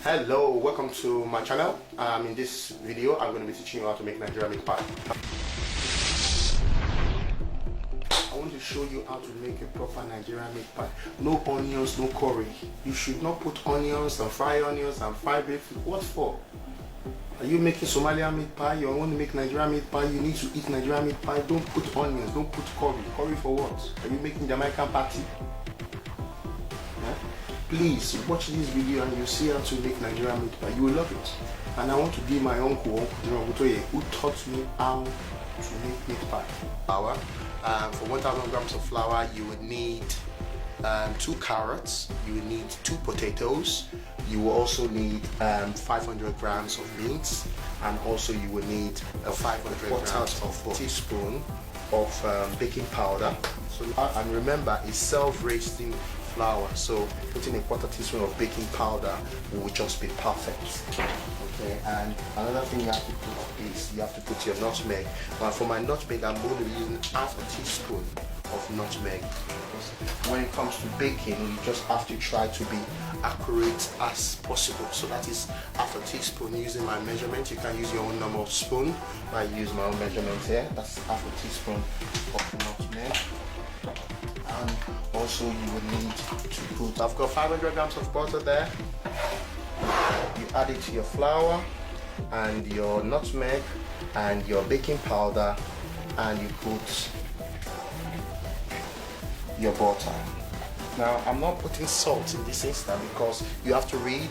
Hello, welcome to my channel. In this video I'm going to be teaching you how to make Nigerian meat pie. I want to show you how to make a proper Nigerian meat pie. No onions, no curry. You should not put onions and fry beef. What for? Are you making Somalian meat pie? You want to make Nigerian meat pie? You need to eat Nigerian meat pie. Don't put onions, don't put curry. Curry for what? Are you making Jamaican patty? Please watch this video and you'll see how to make Nigerian meat pie. You will love it. And I want to give my uncle who taught me how to make meat pie. Flour. For 1,000 grams of flour, you would need 2 carrots. You will need 2 potatoes. You will also need 500 grams of beans, and also you will need 500 grams of teaspoon of baking powder. So and remember, it's self-raising flour, so putting a 1/4 teaspoon of baking powder will just be perfect. Okay, and another thing you have to put is you have to put your nutmeg. For my nutmeg, I'm going to be using 1/2 teaspoon of nutmeg. When it comes to baking, you just have to try to be accurate as possible. So that is 1/2 teaspoon using my measurement. You can use your own normal spoon. I use my own measurement here. That's 1/2 teaspoon of nutmeg. And also you will need to put, I've got 500 grams of butter there. You add it to your flour and your nutmeg and your baking powder, and you put your butter. Now I'm not putting salt in this instant because you have to read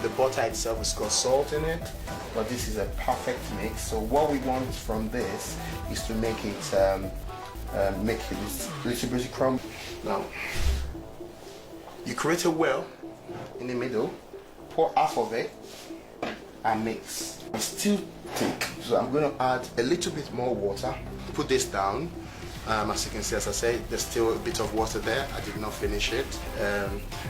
the butter itself has got salt in it, but this is a perfect mix. So what we want from this is to make it little bit crumb. Now you create a well in the middle, pour half of it and mix. It's still thick, so I'm going to add a little bit more water. Put this down. As you can see, as I said, there's still a bit of water there. I did not finish it.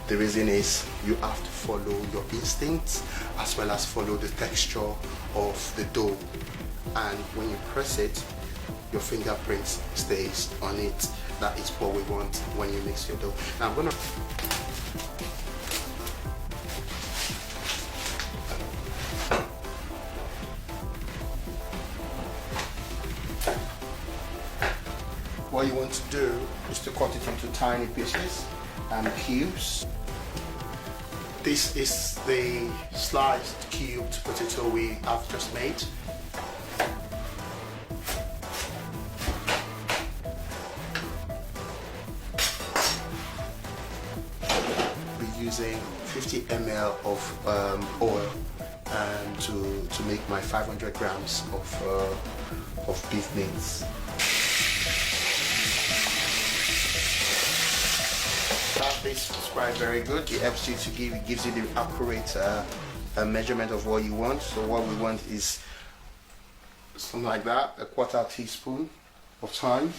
The reason is you have to follow your instincts as well as follow the texture of the dough, and when you press it, your fingerprint stays on it. That is what we want when you mix your dough. Now I'm gonna what you want to do is to cut it into tiny pieces and cubes. This is the sliced cubed potato we have just made. Using 50 ml of oil to make my 500 grams of beef beans. That is quite very good. It helps you to gives you the accurate measurement of what you want. So what we want is something like that, 1/4 teaspoon of thyme,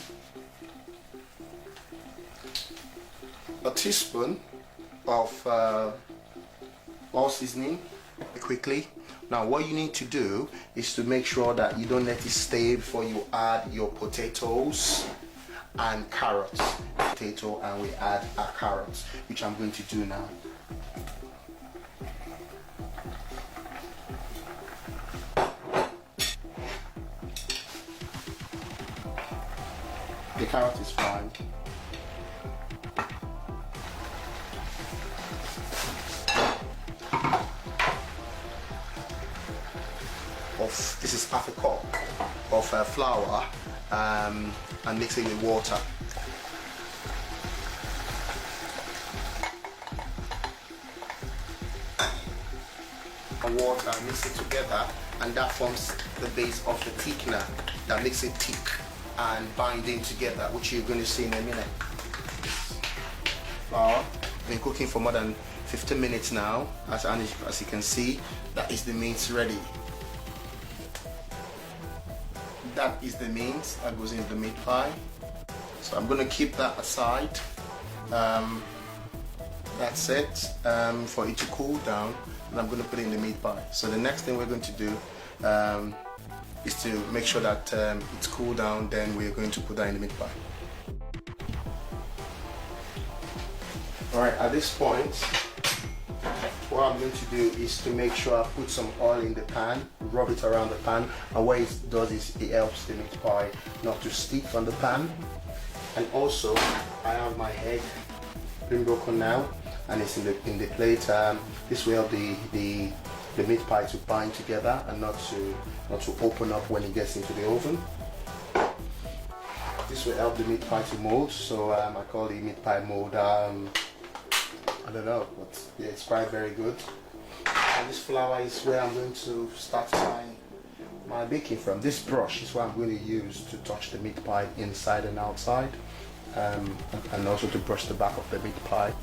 a teaspoon of all seasoning quickly. Now what you need to do is to make sure that you don't let it stay before you add your potatoes and carrots. Potato, and we add our carrots, which I'm going to do now. The carrot is fine. This is 1/2 cup of flour and mix it with water. And water, mix it together, and that forms the base of the thickener that makes it thick and binding together, which you're going to see in a minute. Flour, been cooking for more than 15 minutes now. As you can see, that is the meat ready. That is the meat that goes into the meat pie. So I'm going to keep that aside. That's it for it to cool down, and I'm going to put it in the meat pie. So the next thing we're going to do is to make sure that it's cooled down, then we're going to put that in the meat pie. Alright, at this point what I'm going to do is to make sure I put some oil in the pan, rub it around the pan, and what it does is it helps the meat pie not to stick on the pan. And also I have my egg being broken now, and it's in the plate. This will help the meat pie to bind together and not to open up when it gets into the oven. This will help the meat pie to mold, so I call it meat pie mold. I don't know, but yeah, it's quite very good. And this flour is where I'm going to start my baking from. This brush is what I'm going to use to touch the meat pie inside and outside, and also to brush the back of the meat pie.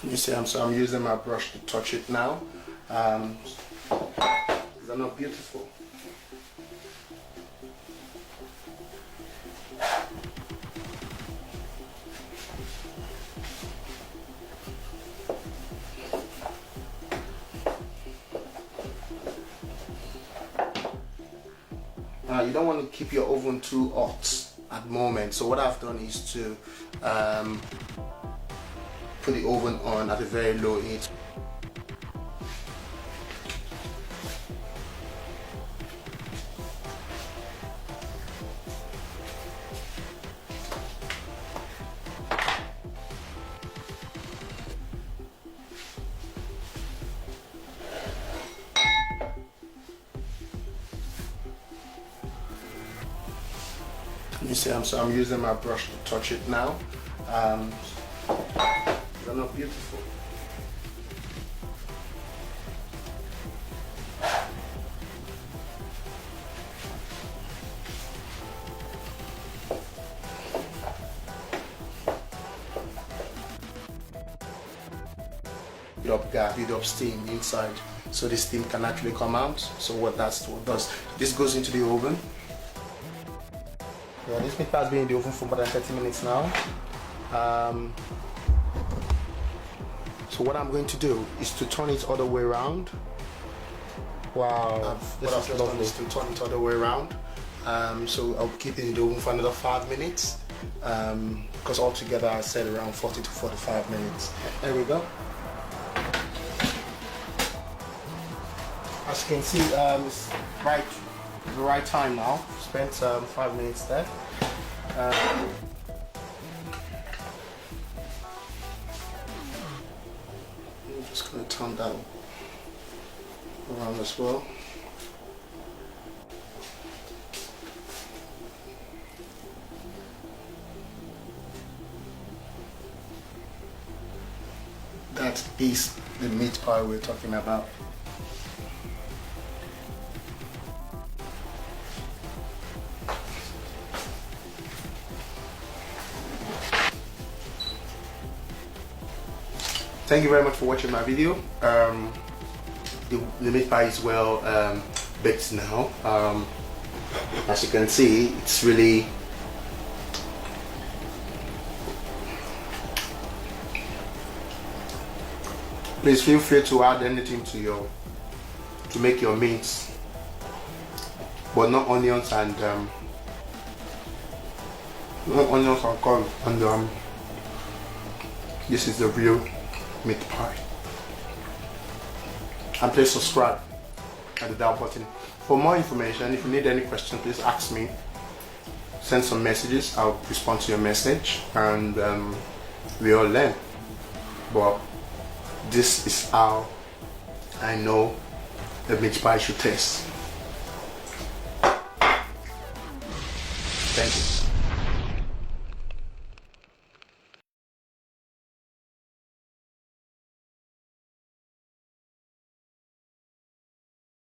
You see, I'm using my brush to touch it now. They're not beautiful. You don't want to keep your oven too hot at the moment, so what I've done is to put the oven on at a very low heat. You see, I'm using my brush to touch it now. They're not beautiful. Build up steam inside, so the steam can actually come out. So what does this goes into the oven. Yeah, this meat pie has been in the oven for more than 30 minutes now. So what I'm going to do is to turn it all the way around. Wow, this is lovely. Is to turn it all the way around. So I'll keep it in the oven for another 5 minutes. Because altogether I said around 40 to 45 minutes. There we go. As you can see, it's the right time now. Spent 5 minutes there. I'm just going to turn that around as well. That is the meat pie we're talking about. Thank you very much for watching my video. The meat pie is well baked now. As you can see, it's really please feel free to add anything to make your meats, but not onions and corn. And this is the real meat pie. And please subscribe. at the down button. For more information, if you need any question, please ask me. Send some messages, I'll respond to your message, and we all learn. But this is how I know the meat pie should taste. Thank you.